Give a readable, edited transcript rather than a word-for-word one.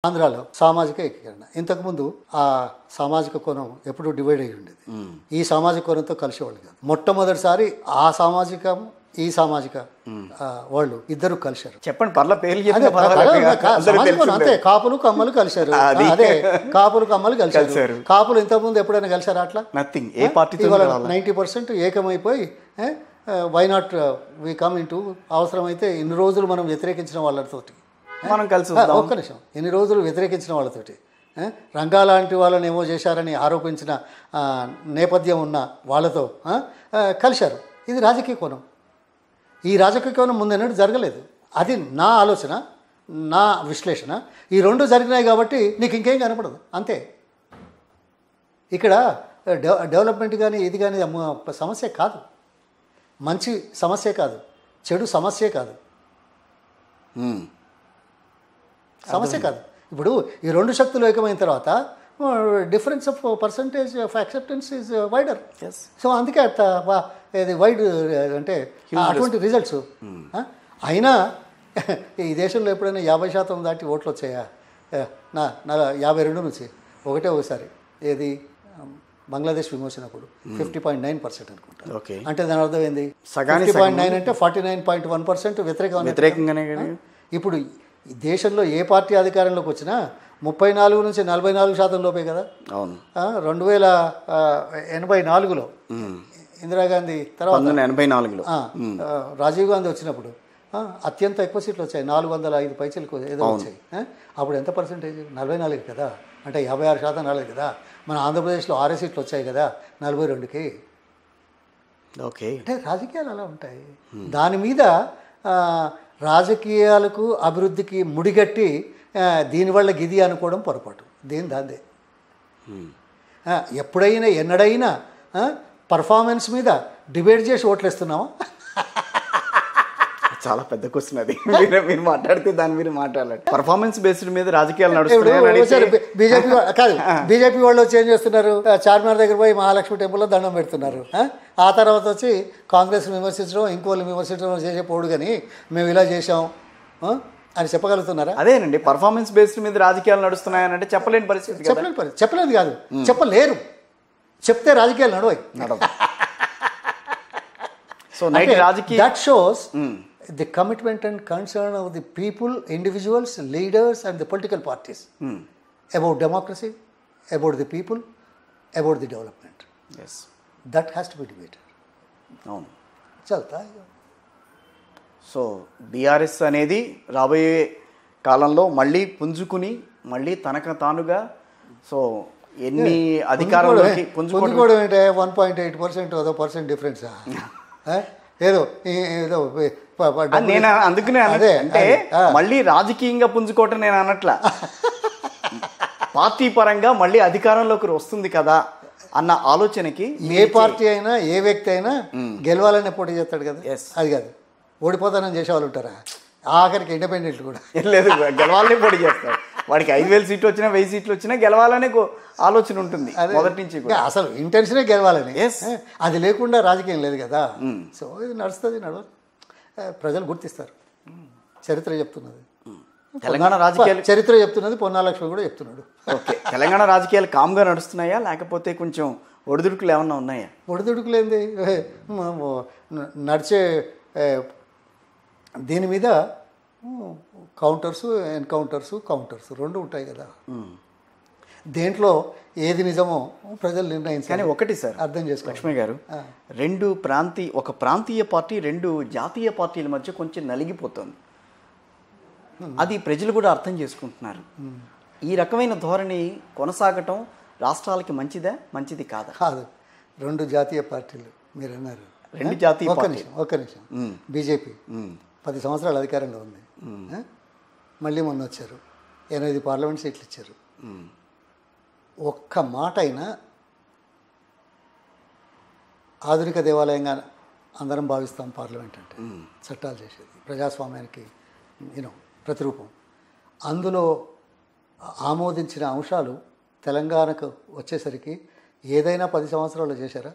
ఆంధ్రాలో సామాజిక ఏకీకరణ. ఇంతకుముందు ఆ సామాజిక కోణం ఎప్పుడు డివైడ్ అయ్యి ఉండేది. ఈ సామాజిక కోణంతో కలిసేవాళ్ళు కాదు. మొట్టమొదటిసారి ఆ సామాజికం ఈ సామాజిక వాళ్ళు ఇద్దరు కలిశారు. చెప్పండి, పర్ల పేర్లు అంతే. కాపులు కమ్మలు కలిశారు. అదే కాపులు కమ్మలు కలిశారు. కాపులు ఇంతకుముందు ఎప్పుడైనా కలిశారు అట్లా? నథింగ్. ఏ పార్టీ 90% ఏకమైపోయి why not we come into, అవసరమైతే ఇన్ని రోజులు మనం వ్యతిరేకించిన వాళ్ళతోటి మనం కలిసి ఒక్క నిమిషం ఎన్ని రోజులు వ్యతిరేకించిన వాళ్ళతోటి రంగా లాంటి వాళ్ళని ఏమో చేశారని ఆరోపించిన నేపథ్యం ఉన్న వాళ్ళతో కలిశారు. ఇది రాజకీయ కోణం. ఈ రాజకీయ కోణం ముందెన్నడూ జరగలేదు. అది నా ఆలోచన, నా విశ్లేషణ. ఈ రెండు జరిగినాయి కాబట్టి నీకు ఇంకేం కనపడదు, అంతే. ఇక్కడ డెవలప్మెంట్ కానీ ఇది కానీ సమస్య కాదు, మంచి సమస్య కాదు, చెడు సమస్య కాదు, సమస్య కాదు. ఇప్పుడు ఈ రెండు శక్తులు ఏకమైన తర్వాత difference of percentage of acceptance is wider. So అందుకే ఇది వైడ్ అంటే అటువంటి రిజల్ట్స్. అయినా ఈ దేశంలో ఎప్పుడైనా 50% దాటి ఓట్లు వచ్చాయా? నా 52 నుంచి ఒకసారి ఏది బంగ్లాదేశ్ విమోచనప్పుడు 50.9% అనుకుంటా. అంటే దాని అర్థం ఏంది? 50.9 అంటే 49.1% వ్యతిరేకంగానే. ఇప్పుడు దేశంలో ఏ పార్టీ అధికారంలోకి వచ్చినా 34 నుంచి 44% లోపే కదా. అవును. 1984లో ఇందిరాగాంధీ తర్వాత 1984లో రాజీవ్ గాంధీ వచ్చినప్పుడు అత్యంత ఎక్కువ సీట్లు వచ్చాయి, 405 పైచలకు ఏదో వచ్చాయి. అప్పుడు ఎంత పర్సెంటేజ్? 44 కదా. అంటే 56% రాలేదు కదా. మన ఆంధ్రప్రదేశ్లో 6 సీట్లు వచ్చాయి కదా 42కి. ఓకే. అంటే రాజకీయాలు అలా ఉంటాయి. దాని మీద రాజకీయాలకు అభివృద్ధికి ముడిగట్టి దీనివల్ల గిది అనుకోవడం పొరపాటు. దాందే. ఎప్పుడైనా ఎన్నడైనా పర్ఫార్మెన్స్ మీద డిబేట్ చేసి ఓట్లేస్తున్నావా? చాలా పెద్ద క్వశ్చన్ అది. మీరు మాట్లాడితే దాని మీద మాట్లాడాలి. పర్ఫార్మెన్స్ బేస్డ్ మీద రాజకీయాలు నడుస్తున్నాయి. బీజేపీ కాదు, బీజేపీ వాళ్ళు వచ్చి ఏం చేస్తున్నారు? చార్మినార్ దగ్గర పోయి మహాలక్ష్మి టెంపుల్లో దండం పెడుతున్నారు. ఆ తర్వాత వచ్చి కాంగ్రెస్ విమర్శించడం, ఇంకోళ్ళు విమర్శించడం చేసే పోడు. కానీ మేము ఇలా చేసాం అని చెప్పగలుగుతున్నారా? అదేనండి, పర్ఫార్మెన్స్ బేస్డ్ మీద రాజకీయాలు నడుస్తున్నాయని అంటే చెప్పలేని పరిస్థితి. చెప్పలేదు కాదు, చెప్పలేరు. చెప్తే రాజకీయాలు నడవాయి. సో నైట్ రాజకీయ that shows the commitment and concern of the people, individuals, leaders and the political parties about democracy, about the people, about the development. Yes. That has to be debated. అవును. చల్తా. So BRS అనేది రాబోయే కాలంలో మళ్ళీ పుంజుకుని మళ్ళీ తనకు తానుగా so ఎన్ని అధికారంలోకి పుంజుకోవడం ఏంటంటే 1.8% అదో పర్సెంట్ డిఫరెన్స్ ఏదో నేను అందుకనే అదే. అంటే మళ్ళీ రాజకీయంగా పుంజుకోవటం నేను అనట్లా, పార్టీ పరంగా మళ్ళీ అధికారంలోకి వస్తుంది కదా అన్న ఆలోచనకి. ఏ పార్టీ అయినా ఏ వ్యక్తి అయినా గెలవాలనే పోటీ చేస్తాడు కదా. అది కాదు ఓడిపోతానని చేసేవాళ్ళు ఉంటారా? ఆఖరికి ఇండిపెండెంట్ కూడా లేదు, గెలవాలనే పోటీ చేస్తాడు. వాడికి 5,000 సీట్లు వచ్చినా 1000 సీట్లు వచ్చినా గెలవాలనే ఆలోచన ఉంటుంది మొదటి నుంచి. అసలు ఇంటెన్షనే గెలవాలని. అది లేకుండా రాజకీయం లేదు కదా. సో ఇది నడుస్తుంది, నడవాలి. ప్రజలు గుర్తిస్తారు. చరిత్ర చెప్తున్నది, తెలంగాణ రాజకీయాలు చరిత్ర చెప్తున్నది. పొన్నాలక్ష్మి కూడా చెప్తున్నాడు. ఓకే. తెలంగాణ రాజకీయాలు కామ్గా నడుస్తున్నాయా లేకపోతే కొంచెం ఒడిదుడుకులు ఏమన్నా ఉన్నాయా? ఒడిదుడుకులేంది నడిచే దీని మీద కౌంటర్స్ రెండు ఉంటాయి కదా. దేంట్లో ఏది నిజమో ప్రజలు నిర్ణయించాలి. కానీ ఒకటి సార్ అర్థం చేసుకో లక్ష్మి గారు, ఒక ప్రాంతీయ పార్టీ 2 జాతీయ పార్టీల మధ్య కొంచెం నలిగిపోతుంది. అది ప్రజలు కూడా అర్థం చేసుకుంటున్నారు. ఈ రకమైన ధోరణి కొనసాగటం రాష్ట్రాలకి మంచిది కాదా? కాదు. 2 జాతీయ పార్టీలు మీరు అన్నారు. 2 జాతీయ ఒక్క నిమిషం. బీజేపీ 10 సంవత్సరాలు అధికారంలో ఉంది. మళ్ళీ మొన్న వచ్చారు, 8 పార్లమెంట్ సీట్లు ఇచ్చారు. ఒక్క మాట అయినా ఆధునిక దేవాలయంగా అందరం భావిస్తాం పార్లమెంట్ అంటే. చట్టాలు చేసేది, ప్రజాస్వామ్యానికి ప్రతిరూపం. అందులో ఆమోదించిన అంశాలు తెలంగాణకు వచ్చేసరికి ఏదైనా 10 సంవత్సరాలు చేశారా?